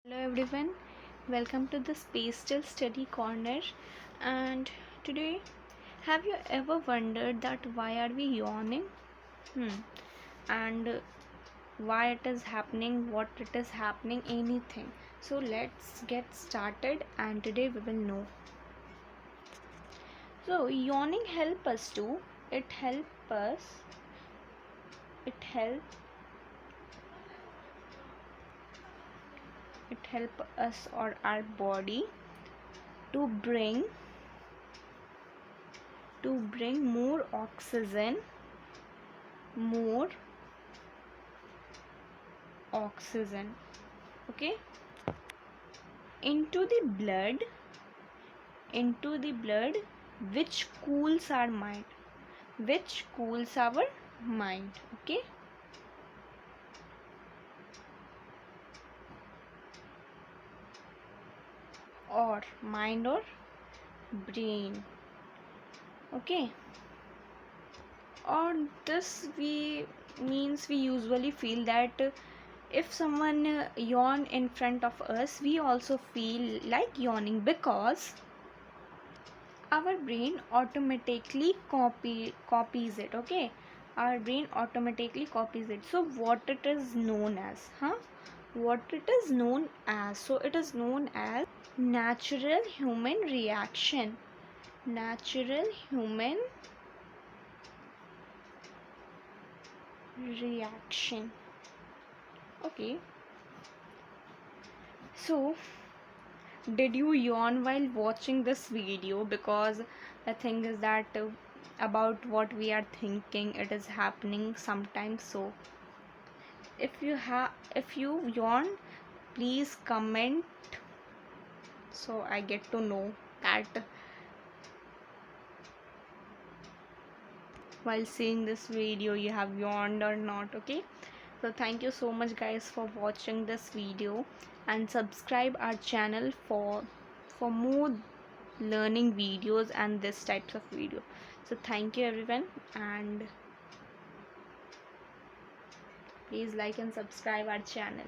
Hello everyone, welcome to the Pastel Study Corner. And today, have you ever wondered that why are we yawning? And why it is happening, what it is happening, anything. So let's get started, and today we will know. So yawning help us to. It help us. It help. It help us or our body to bring more oxygen okay, into the blood which cools our mind, okay. Or mind or brain, okay. Or this we usually feel that if someone yawn in front of us, we also feel like yawning because our brain automatically copies it, okay. Our brain automatically copies it. So what it is known as, so it is known as natural human reaction. Okay. So did you yawn while watching this video? Because the thing is that about what we are thinking, it is happening sometimes. So if you yawn, please comment so I get to know that while seeing this video you have yawned or not, okay. So thank you so much guys for watching this video, and subscribe our channel for more learning videos and this types of video. So thank you everyone, and please like and subscribe our channel.